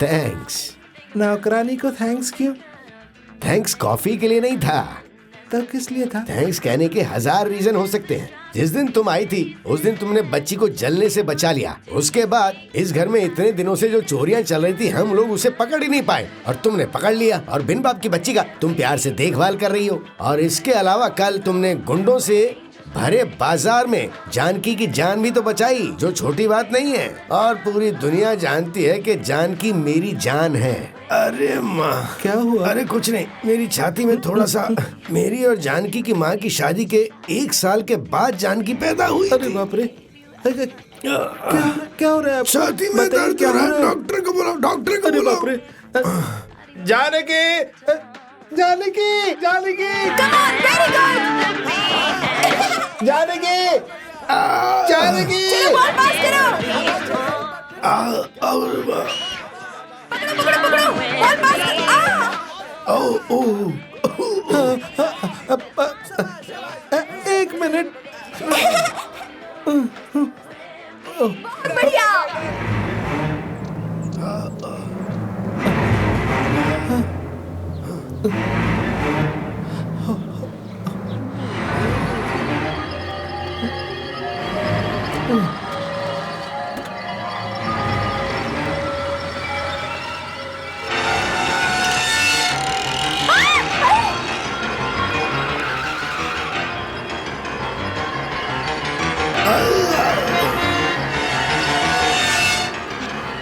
Thanks. नौकरानी को thanks क्यों? थैंक्स कॉफी के लिए नहीं था। तो किस लिए था? थैंक्स कहने के 1000 रीजन हो सकते हैं। जिस दिन तुम आई थी उस दिन तुमने बच्ची को जलने से बचा लिया। उसके बाद इस घर में इतने दिनों से जो चोरियां चल रही थी हम लोग उसे पकड़ ही नहीं पाए और तुमने पकड़ लिया। और बिन बाप की बच्ची का तुम प्यार से देखभाल कर रही हो। और इसके अलावा कल तुमने गुंडों से भरे बाजार में जानकी की जान भी तो बचाई, जो छोटी बात नहीं है। और पूरी दुनिया जानती है कि जानकी मेरी जान है। अरे माँ, क्या हुआ? अरे कुछ नहीं, मेरी छाती में थोड़ा सा। मेरी और जानकी की माँ की शादी के 1 साल के बाद जानकी पैदा हुई। अरे बाप रे, क्या हो रहा है? छाती में दर्द हो रहा है। डॉक्टर को बुलाओ, डॉक्टर को बुलाओ। बाप रे, जानकी, जानकी, जानकी, जानकी, जानकी, चलो बॉल पास करो। पकड़ो पकड़ो पकड़ो, बॉल पास करो। एक मिनट। बढ़िया।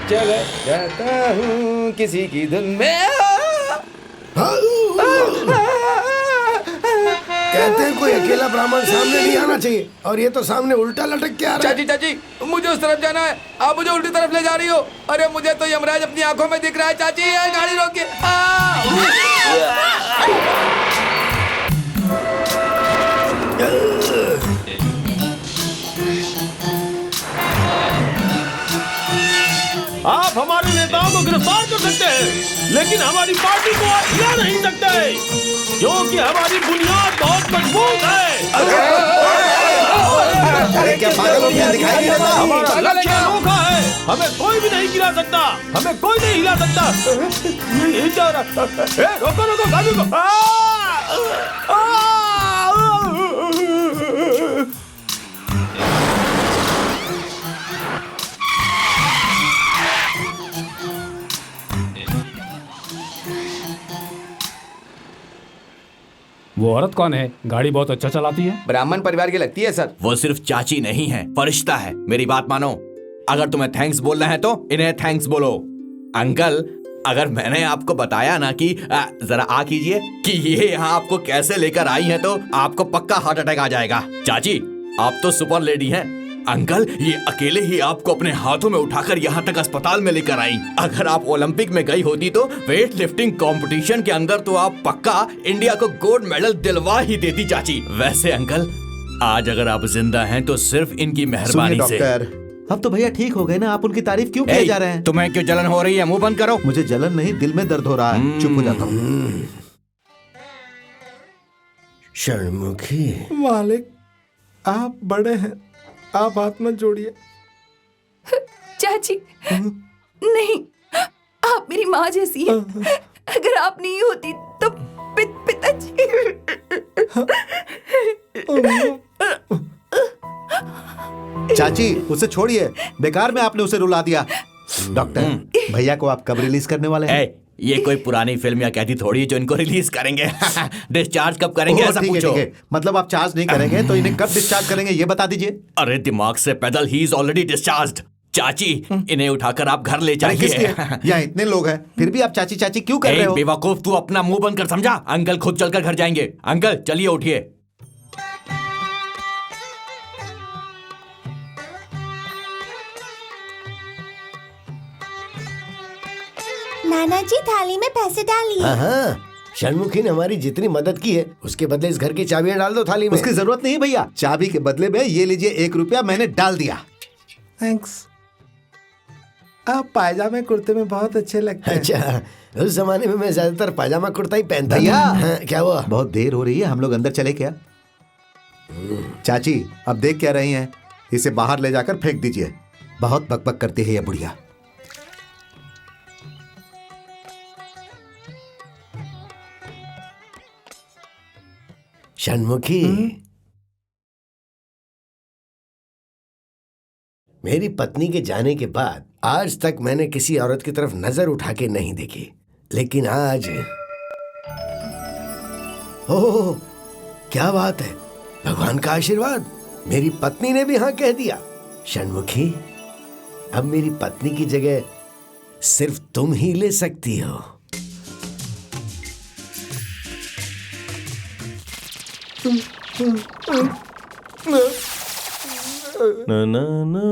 चला जाता हूँ किसी की धुन में। कहते हैं कोई अकेला ब्राह्मण सामने नहीं आना चाहिए, और ये तो सामने उल्टा लटक के आ रहा है। चाची चाची, मुझे उस तरफ जाना है, आप मुझे उल्टी तरफ ले जा रही हो। अरे मुझे तो यमराज अपनी आंखों में दिख रहा है। चाची ये गाड़ी रोकिए। आप हमारे नेताओं को गिरफ्तार कर सकते हैं, लेकिन हमारी पार्टी को आप हिला नहीं सकते, क्योंकि हमारी बुनियाद बहुत मजबूत है। अरे क्या पागल हो गया, दिखाई नहीं देता? हमारा लक्ष्य अनोखा है, हमें कोई भी नहीं गिरा सकता, हमें कोई नहीं हिला सकता। ये क्या हो रहा? रोको रोको गाड़ी को। वो औरत कौन है? गाड़ी बहुत अच्छा चलाती है। ब्राह्मण परिवार की लगती है सर। वो सिर्फ चाची नहीं है, फरिश्ता है। मेरी बात मानो, अगर तुम्हें थैंक्स बोलना है तो इन्हें थैंक्स बोलो। अंकल, अगर मैंने आपको बताया ना कि जरा आ कीजिए कि ये यहाँ आपको कैसे लेकर आई हैं, तो आपको पक्का हार्ट अटैक आ जाएगा। चाची, आप तो सुपर लेडी हैं। अंकल, ये अकेले ही आपको अपने हाथों में उठाकर यहाँ तक अस्पताल में लेकर आई। अगर आप ओलंपिक में गई होती तो वेट लिफ्टिंग कंपटीशन के अंदर तो आप पक्का इंडिया को गोल्ड मेडल दिलवा ही देती चाची। वैसे अंकल, आज अगर आप जिंदा हैं तो सिर्फ इनकी मेहरबानी से। डॉक्टर, अब तो भैया ठीक हो गए ना, आप उनकी तारीफ क्यों किए जा रहे हैं? तुम्हें क्यों जलन हो रही है? मुंह बंद करो। मुझे जलन नहीं, दिल में दर्द हो रहा है। चुप हो जाता हूँ। षणमुखी, मालिक, आप बड़े हैं, आप हाथ मत जोड़िए। चाची, नहीं, आप मेरी माँ जैसी है। अगर आप नहीं होती तो पिताजी। चाची, उसे छोड़िए, बेकार में आपने उसे रुला दिया। डॉक्टर, भैया को आप कब रिलीज करने वाले हैं? ये कोई पुरानी फिल्म या कैदी थोड़ी है जो इनको रिलीज करेंगे। डिस्चार्ज कब करेंगे ऐसा पूछो। ठीक है। मतलब आप चार्ज नहीं करेंगे तो इन्हें कब डिस्चार्ज करेंगे ये बता दीजिए। अरे दिमाग से पैदल, ही इज ऑलरेडी डिस्चार्ज्ड। चाची, इन्हें उठाकर आप घर ले जाइए। यहाँ इतने लोग हैं, फिर भी आप चाची चाची क्यों कर रहे हो? बेवकूफ, तू अपना मुंह बंद कर, समझा? अंकल खुद चलकर घर जाएंगे। अंकल चलिए, उठिए। नाना जी, थाली में पैसे डालिए। हाँ, षणमुखी ने हमारी जितनी मदद की है उसके बदले इस घर की चाबियां डाल दो थाली में। उसकी जरूरत नहीं भैया, चाबी के बदले में ये लीजिए 1 रुपया मैंने डाल दिया। थैंक्स। आप पायजामे कुर्ते में बहुत अच्छे लगते हैं। अच्छा, उस जमाने में मैं ज्यादातर पायजामा कुर्ता ही पहनता भैया, था। क्या हुआ? बहुत देर हो रही है, हम लोग अंदर चले क्या? चाची, अब देख क्या रही हैं? इसे बाहर ले जाकर फेंक दीजिए। बहुत बकबक करती है ये बुढ़िया। षणमुखी, मेरी पत्नी के जाने के बाद आज तक मैंने किसी औरत की तरफ नजर उठा के नहीं देखी, लेकिन आज ओह, क्या बात है, भगवान का आशीर्वाद, मेरी पत्नी ने भी हाँ कह दिया। षणमुखी, अब मेरी पत्नी की जगह सिर्फ तुम ही ले सकती हो। ना ना ना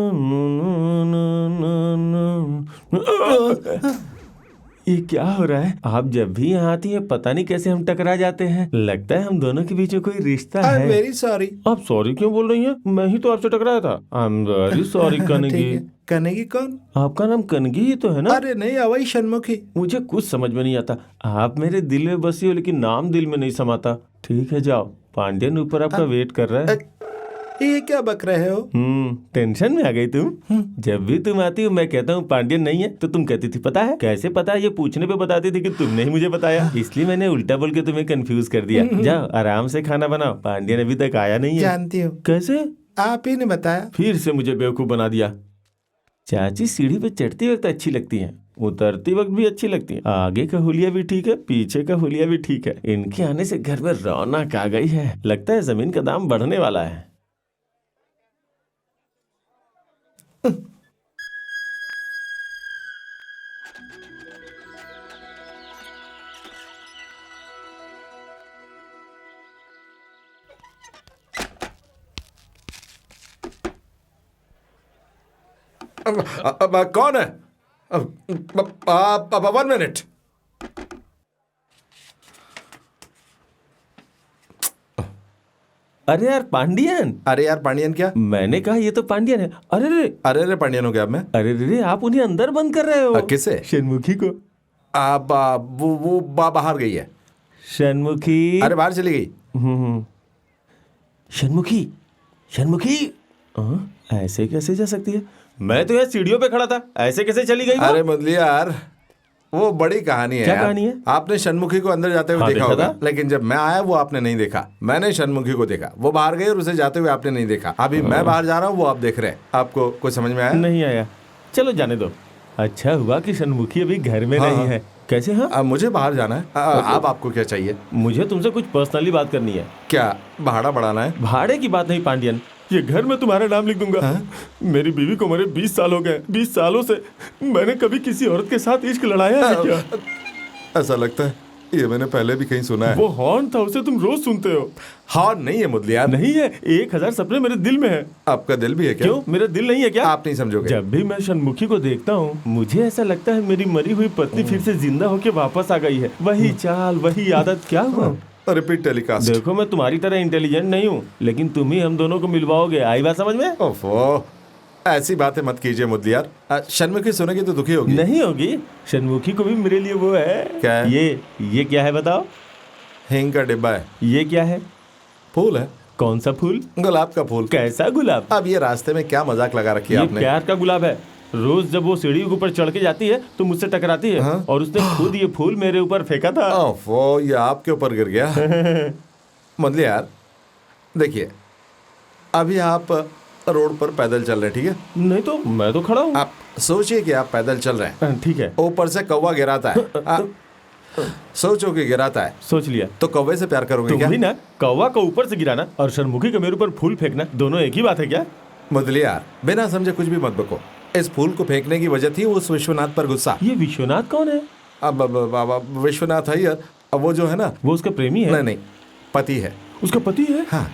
ये क्या हो रहा है? आप जब भी यहाँ आती है पता नहीं कैसे हम टकरा जाते हैं। लगता है हम दोनों के बीच में कोई रिश्ता है। Very sorry. आप सॉरी क्यों बोल रही हैं? मैं ही तो आपसे टकराया था। I am very sorry Kanagi. Kanagi कौन? आपका नाम कनगी ही तो है ना? अरे नहीं, अवई षणमुखी। मुझे कुछ समझ में नहीं आता। आप मेरे दिल में बसी हो लेकिन नाम दिल में नहीं समाता। ठीक है जाओ, पांड्यन ऊपर आपका वेट कर रहा है। ये क्या बक रहे हो? टेंशन में आ गई तुम। जब भी तुम आती हो मैं कहता हूँ पांड्यन नहीं है तो तुम कहती थी पता है। कैसे पता है? ये पूछने पे बताती थी कि तुमने ही मुझे बताया, इसलिए मैंने उल्टा बोल के तुम्हें कंफ्यूज कर दिया। जाओ आराम से खाना बनाओ, पांड्यन अभी तक आया नहीं है। जानती हूँ। कैसे? आप ही ने बताया। फिर से मुझे बेवकूफ बना दिया। चाची सीढ़ी पे चढ़ती वक्त अच्छी लगती है, उतरती वक्त भी अच्छी लगती है। आगे का हुलिया भी ठीक है, पीछे का हुलिया भी ठीक है। इनके आने से घर में रौनक आ गई है। लगता है जमीन का दाम बढ़ने वाला है। अब कौन है? 1 मिनट। अरे यार पांडियन। अरे यार पांडियन क्या? मैंने कहा ये तो पांडियन है। अरे रे, अरे रे पांडियन हो गया मैं। अरे रे, आप उन्हें अंदर बंद कर रहे हो। किसे? षणमुखी को। वो बाहर गई है। षणमुखी। अरे बाहर चली गई। षणमुखी, षणमुखी ऐसे कैसे जा सकती है? मैं तो यहाँ सीढ़ियों पे खड़ा था, ऐसे कैसे चली गई? अरे मुदली यार, वो बड़ी कहानी है। क्या यार। कहानी है? आपने षणमुखी को अंदर जाते हुए देखा होगा, लेकिन जब मैं आया वो आपने नहीं देखा। मैंने षणमुखी को देखा, वो बाहर गई और उसे जाते हुए आपने नहीं देखा। अभी मैं बाहर जा रहा हूँ, वो आप देख रहे हैं। आपको कुछ समझ में आया? नहीं आया। चलो जाने दो। अच्छा हुआ कि षणमुखी अभी घर में नहीं है। कैसे? हाँ मुझे बाहर जाना है। अब आपको क्या चाहिए? मुझे तुमसे कुछ पर्सनली बात करनी है। क्या भाड़ा बढ़ाना है? भाड़े की बात नहीं पांडियन, ये घर में तुम्हारा नाम लिख दूंगा। मेरी बीवी को मरे 20 साल हो गए। 20 सालों से मैंने कभी किसी औरत के साथ इश्क लड़ाया है क्या? ऐसा लगता है ये मैंने पहले भी कहीं सुना है। वो हॉर्न था, उसे तुम रोज सुनते हो। हॉर्न नहीं है मुदली यार। नहीं है, 1000 सपने मेरे दिल में है। आपका दिल भी है क्या? क्यों, मेरा दिल नहीं है क्या? आप नहीं समझोगे। जब भी मैं षणमुखी को देखता हूँ मुझे ऐसा लगता है मेरी मरी हुई पत्नी फिर से जिंदा होके वापस आ गई है। वही चाल, वही आदत। क्या हुआ? Repeat telecast. देखो मैं तुम्हारी तरह इंटेलिजेंट नहीं हूँ, लेकिन तुम ही हम दोनों को मिलवाओगे। आई बात समझ में? ओफो, ऐसी बातें मत कीजिए मुदली यार। षणमुखी सुनेगी तो दुखी होगी। नहीं होगी, षणमुखी को भी मेरे लिए वो है। क्या है? ये क्या है बताओ? हिंग का डिब्बा है। ये क्या है? फूल है। कौन सा फूल? गुलाब का फूल। कैसा गुलाब? अब ये रास्ते में क्या मजाक लगा रखी है ये आपने? प्यार का गुलाब है। रोज जब वो सीढ़ी के ऊपर चढ़ के जाती है तो मुझसे टकराती है। और उसने खुद ये फूल मेरे ऊपर फेंका था। ओफो, ये आपके ऊपर गिर गया। मुदली यार देखिए, अभी आप रोड पर पैदल चल रहे हैं, ठीक है? नहीं तो मैं तो खड़ा हूँ। आप सोचिए कि आप पैदल चल रहे हैं, ठीक है। ऊपर से कौवा गिराता है। सोचो कि गिराता है। सोच लिया। तो कौवे से प्यार करोगे क्या? तुम भी ना कौवा को ऊपर से गिराना और षणमुखी को मेरे ऊपर फूल फेंकना दोनों एक ही बात है क्या? मुदली यार बिना समझे कुछ भी मत बको। इस फूल को फेंकने की वजह थी उस विश्वनाथ पर गुस्सा। ये विश्वनाथ कौन है? अब विश्वनाथ है यार, अब वो जो है ना, वो उसका प्रेमी है? नहीं, पति है। उसका पति है? हाँ,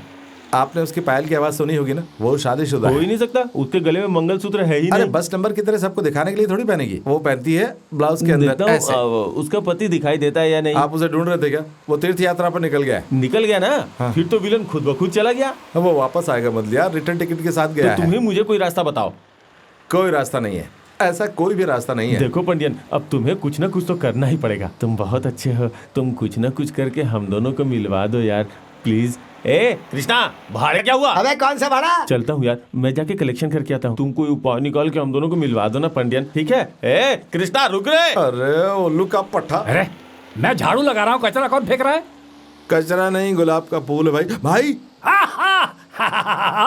आपने उसकी पायल की आवाज सुनी होगी ना, वो शादीशुदा हो ही नहीं सकता, उसके गले में मंगलसूत्र है ही नहीं। अरे बस नंबर की तरह सबको दिखाने के लिए थोड़ी पहनेगी, वो पहनती है ब्लाउज के अंदर ऐसे। उसका पति दिखाई देता है या नहीं? आप उसे ढूंढ रहे थे क्या? वो तीर्थ यात्रा पर निकल गया। निकल गया ना? हाँ। फिर तो विलन खुद ब खुद चला गया। वो वापस आएगा मतलब यार, रिटर्न टिकट के साथ गया तो तुम्हें मुझे कोई रास्ता बताओ। कोई रास्ता नहीं है, ऐसा कोई भी रास्ता नहीं है। देखो पंडियन, अब तुम्हें कुछ ना कुछ तो करना ही पड़ेगा। तुम बहुत अच्छे हो, तुम कुछ ना कुछ करके हम दोनों को मिलवा दो यार, प्लीज ए कृष्णा, भाड़े क्या हुआ? अबे कौन सा भाड़ा? चलता हूँ यार, मैं जाके कलेक्शन करके आता हूँ। तुम कोई उपाय निकाल के हम दोनों को मिलवा दो ना पंडियन, ठीक है? ए कृष्णा रुक रे। अरे उल्लू का पट्टा। अरे मैं झाड़ू लगा रहा हूँ, कचरा कौन फेंक रहा है? कचरा नहीं, गुलाब का फूल है भाई। भाई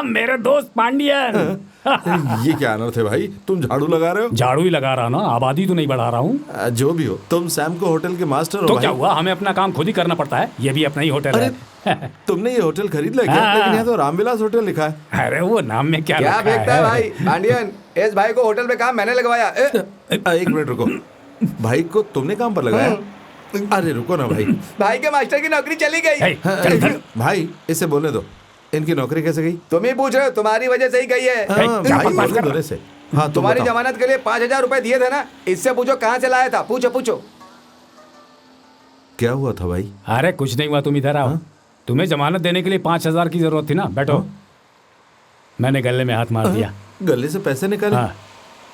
मेरे दोस्त पांडियन। ये क्या अनर्थ है भाई, तुम झाड़ू लगा रहे हो? झाड़ू ही लगा रहा ना, आबादी तो नहीं बढ़ा रहा हूँ। जो भी हो, तुम सैम को होटल के मास्टर हो तो भाई। क्या हुआ, हमें अपना काम खुद ही करना पड़ता है, ये भी अपना ही होटल है। तुमने ये होटल खरीद लिया क्या? लेकिन यहाँ तो रामविलास होटल लिखा है। अरे वो नाम में क्या क्या रखा फेंकता है भाई पांडियन? इस भाई को होटल पे काम मैंने लगवाया। एक मिनट रुको, भाई को तुमने काम पर लगाया? अरे रुको ना भाई। भाई के मास्टर की नौकरी चली गई। हे, चल इधर। भाई इसे बोलने दो, इनकी नौकरी कैसे गई? तुम ही पूछ रहे हो, तुम्हारी वजह से ही गई है। हाँ, क्या भाई बकवास बोलने कर दो रहा रे से। हाँ तुम तुम्हारी बताओ। जमानत के लिए 5,000 रुपए दिए थे ना, इससे पूछो कहाँ से लाया था। पूछो पूछो। क्या हुआ था भाई? अरे कुछ नहीं हुआ, तुम इधर आओ। तुम्हें जमानत देने के लिए 5,000 की जरूरत थी ना, बैठो। मैंने गले में हाथ मार दिया। गले से पैसे निकाले? हाँ।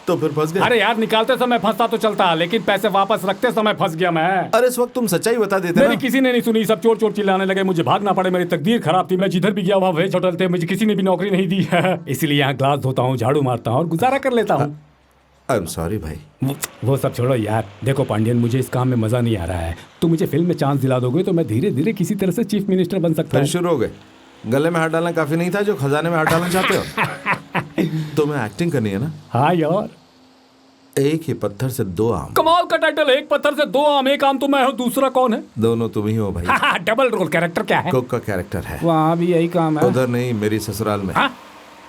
तो फिर फंस गए? अरे यार, निकालते समय फंसता तो चलता, लेकिन पैसे वापस रखते समय फंस गया मैं। अरे इस वक्त तुम सच्चाई बता देते ना। मेरी किसी ने नहीं सुनी, सब चोर चोर चिल्लाने लगे, मुझे भागना पड़े। मेरी तकदीर खराब थी, मैं जिधर भी गया वहाँ वेज होटल थे, मुझे किसी ने भी नौकरी नहीं दी है। इसलिए यहाँ ग्लास धोता हूँ, झाड़ू मारता हूँ और गुजारा कर लेता हूँ। आई एम सॉरी भाई। वो सब छोड़ो यार। देखो पांडियन, मुझे इस काम में मजा नहीं आ रहा है। तुम मुझे फिल्म में चांस दिला दोगे तो मैं धीरे धीरे किसी तरह से चीफ मिनिस्टर बन सकता फिर हूँ। शुरू हो गए। गले में हाथ डालना काफी नहीं था जो खजाने में हाथ डालना चाहते हो? तुम्हें एक्टिंग करनी है ना? हाँ यार। एक ही पत्थर से दो आम। कमाल का टाइटल, एक पत्थर से दो आम। एक आम तो मैं हूँ, दूसरा कौन है? दोनों तुम ही हो भाई। Double role. कैरेक्टर क्या है? कुक का कैरेक्टर है। वहाँ भी यही काम है। उधर नहीं, मेरी ससुराल में। हाँ?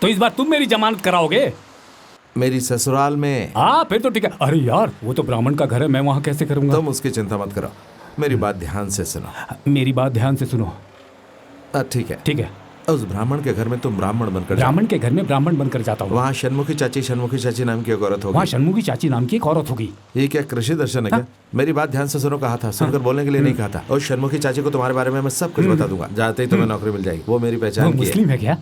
तो इस बार तुम मेरी जमानत कराओगे? मेरी ससुराल में। हाँ फिर तो ठीक है। अरे यार, वो तो ब्राह्मण का घर है, मैं वहाँ कैसे करूँगा? तुम उसकी चिंता मत करो, मेरी बात ध्यान से सुनो। मेरी बात ध्यान से सुनो। ठीक है। ठीक है। उस ब्राह्मण के घर में तुम ब्राह्मण बनकर ब्राह्मण के घर में ब्राह्मण बनकर जाता हूँ। वहाँ शनमुखी चाची नाम की एक औरत होगी। वहाँ शनमुखी चाची नाम की एक औरत होगी। ये क्या कृषि दर्शन है क्या? मेरी बात ध्यान से सुनो, कहा था सुनकर बोलने के लिए नहीं कहा था। और शनमुखी चाची को तुम्हारे बारे में मैं सब कुछ बता दूंगा। जाते ही तुम्हें नौकरी मिल जाएगी। वो मेरी वो पहचान की है। मुस्लिम है क्या?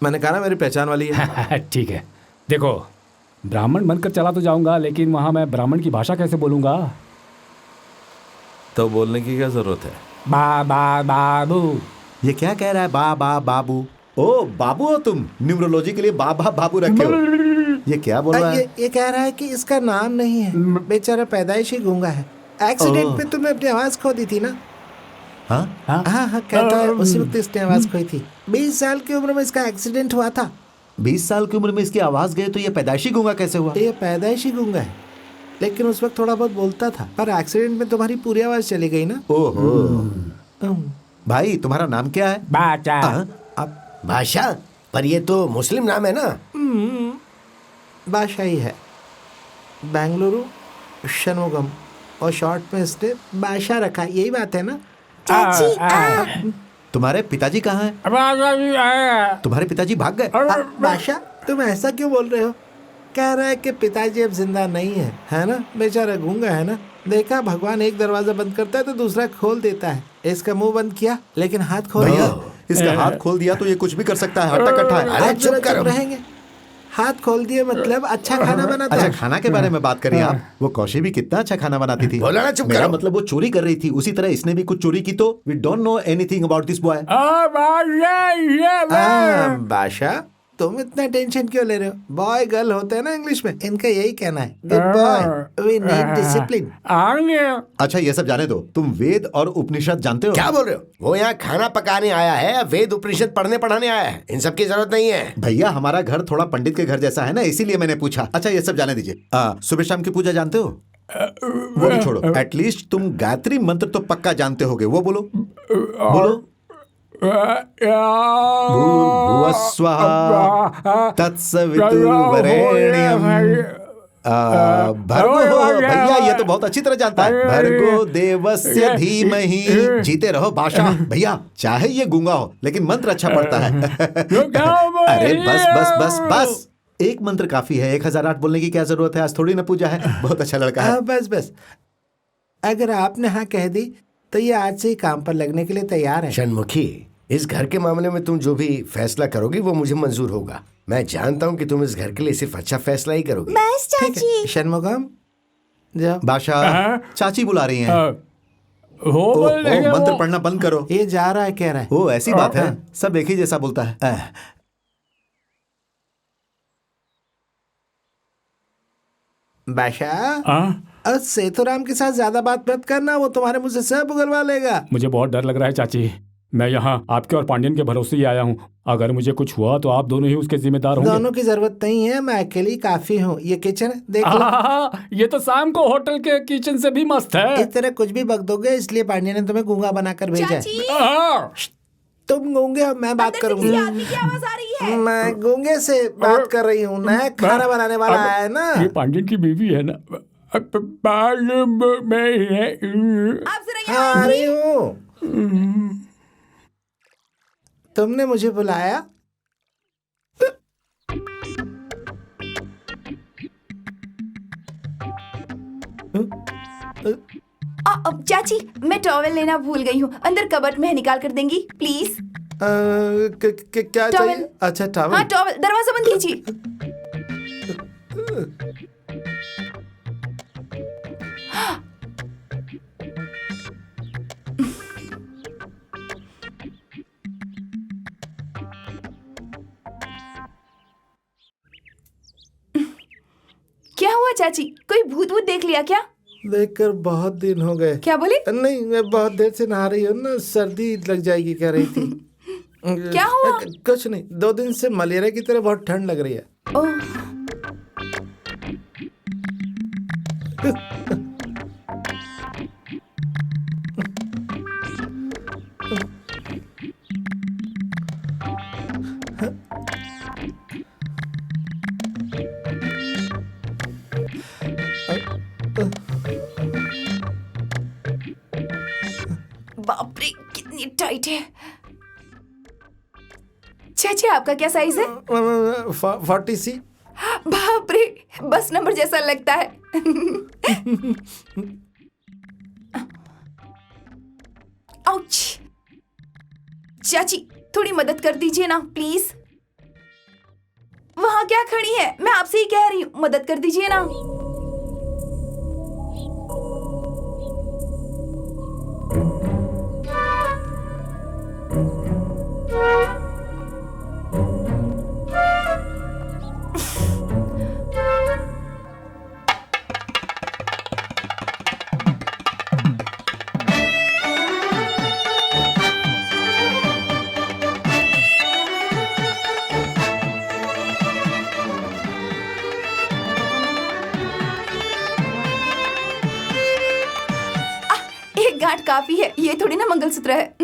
मैंने कहा ना मेरी पहचान वाली है। ठीक है। देखो, ब्राह्मण बनकर चला तो जाऊंगा, लेकिन वहाँ मैं ब्राह्मण की भाषा कैसे बोलूंगा? तो बोलने की क्या जरूरत है? बाबू। ये क्या कह रहा है? बा बाबू? ओ बाबू हो तुम? न्यूमरोलॉजी के लिए बाबू रखे हो? ये क्या बोल रहा है? ये कह रहा है कि इसका नाम नहीं है, बेचारा पैदाइशी गूंगा है। एक्सीडेंट में तुमने अपनी आवाज खो दी थी ना? हाँ हाँ, कहता है उसी वक्त इसने आवाज खोई थी। 20 साल की उम्र में इसका एक्सीडेंट हुआ था। 20 साल की उम्र में इसकी आवाज गई तो ये पैदाइशी गूंगा कैसे हुआ? ये पैदाइशी गूंगा है, लेकिन उस वक्त थोड़ा बहुत बोलता था, पर एक्सीडेंट में तुम्हारी पूरी आवाज चली गई ना। ओहो। भाई तुम्हारा नाम क्या है? बाचा। भाषा? पर ये तो मुस्लिम नाम है ना। बादशाह ही है। बेंगलुरु शनमुगम, और शॉर्ट में इसने बादशाह रखा, यही बात है ना? तुम्हारे पिताजी कहाँ हैं? तुम्हारे पिताजी भाग गए? बादशाह, तुम ऐसा क्यों बोल रहे हो? कह रहा है कि पिताजी अब जिंदा नहीं है ना? बेचारा गूंगा है ना? देखा, भगवान एक दरवाजा बंद करता है तो दूसरा खोल देता है। इसका मुंह बंद किया लेकिन हाथ खोल भैया दिया। इसका हाथ खोल दिया तो ये कुछ भी कर सकता है। हट्टा कट्टा है। अरे चुप करो। रहेंगे। हाथ खोल दिए मतलब अच्छा खाना बनाता अच्छा है। खाना के बारे में बात करिए आप। वो कौशी भी कितना अच्छा खाना बनाती थी। बोला ना चुप मेरा करो। मतलब वो चोरी कर रही थी, उसी तरह इसने भी कुछ चोरी की। तो we don't know anything about this boy. बादशाह, तुम इतना टेंशन क्यों ले रहे हो? बॉय गर्ल होते हैं ना इंग्लिश में, इनका यही कहना है। Good boy, we need discipline. अच्छा ये सब जाने दो, तुम वेद और उपनिषद जानते हो? क्या बोल रहे हो? वो यहाँ खाना पकाने आया है, वेद उपनिषद पढ़ने पढ़ाने आया है। इन सब की जरूरत नहीं है। भैया हमारा घर थोड़ा पंडित के घर जैसा है ना, इसीलिए मैंने पूछा। अच्छा ये सब जाने दीजिए। सुबह शाम की पूजा जानते हो? वो भी छोड़ो, एटलीस्ट तुम गायत्री मंत्र तो पक्का जानते होगे। वो बोलो बोलो। भूर्भुवस्वः तत्सवितुर्वरेण्यं भर्गो। भैया ये तो बहुत अच्छी तरह जानता है। भर्गो देवस्य धीमहि। जीते रहो बादशाह। भैया चाहे ये गूंगा हो लेकिन मंत्र अच्छा पढ़ता है। अरे बस बस बस बस, एक मंत्र काफी है। 1008 बोलने की क्या जरूरत है? आज थोड़ी ना पूजा है। बहुत अच्छा लड़का है। बस अगर आपने हाँ कह दी तो ये आज से ही काम पर लगने के लिए तैयार है। शनमुखी, इस घर के मामले में तुम जो भी फैसला करोगी वो मुझे मंजूर होगा। मैं जानता हूँ कि तुम इस घर के लिए सिर्फ अच्छा फैसला ही करोगी। बस चाची। शनमुगम, जाओ। बादशाह चाची बुला रही हैं। मंत्र पढ़ना बंद करो। ये जा रहा है कह रहा है। ओ ऐसी बात है, सब एक ही जैसा बोलता है। बादशाह, सेतुराम के साथ ज्यादा बात मत करना, वो तुम्हारे मुंह से सब उगलवा लेगा। मुझे बहुत डर लग रहा है चाची। मैं यहाँ आपके और पांडियन के भरोसे ही आया हूँ। अगर मुझे कुछ हुआ तो आप दोनों ही उसके जिम्मेदार होंगे। दोनों की जरूरत नहीं है, मैं अकेली काफी हूँ। ये किचन है, देख लो। ये तो शाम को होटल के किचन से भी मस्त है। इस तरह कुछ भी बक दोगे, इसलिए पांड्या ने तुम्हें गूंगा बनाकर भेजा है। तुम गूंगे हो, मैं बात करूंगी। आदमी की आवाज आ रही है। मैं गूंगे से बात कर रही हूँ। नया खाना बनाने वाला आया है ना। ये पांडियन की बीवी है ना। आप जरा हाँ, आ रही हूँ। तुमने मुझे बुलाया? चाची, मैं टॉवेल लेना भूल गई हूँ। अंदर कबर्ड में है, निकाल कर देंगी प्लीज? क्या टॉवेल। चाहिए? अच्छा टॉवेल। हाँ टॉवेल, दरवाजा बंद कीजिए। क्या हुआ चाची, कोई भूत भूत देख लिया क्या? देखकर बहुत दिन हो गए। क्या बोले? नहीं, मैं बहुत देर से नहा रही हूँ ना, सर्दी लग जाएगी कह रही थी। क्या हुआ? कुछ नहीं, 2 दिन से मलेरिया की तरह बहुत ठंड लग रही है। ओह, बाप रे, कितनी टाइट है। चाची, आपका क्या साइज है? 40C। बाप रे, बस नंबर जैसा लगता है। आउच। चाची, थोड़ी मदद कर दीजिए ना प्लीज। वहां क्या खड़ी है? मैं आपसे ही कह रही हूँ, मदद कर दीजिए ना। एक गांठ काफी है, ये थोड़ी ना मंगलसूत्र है।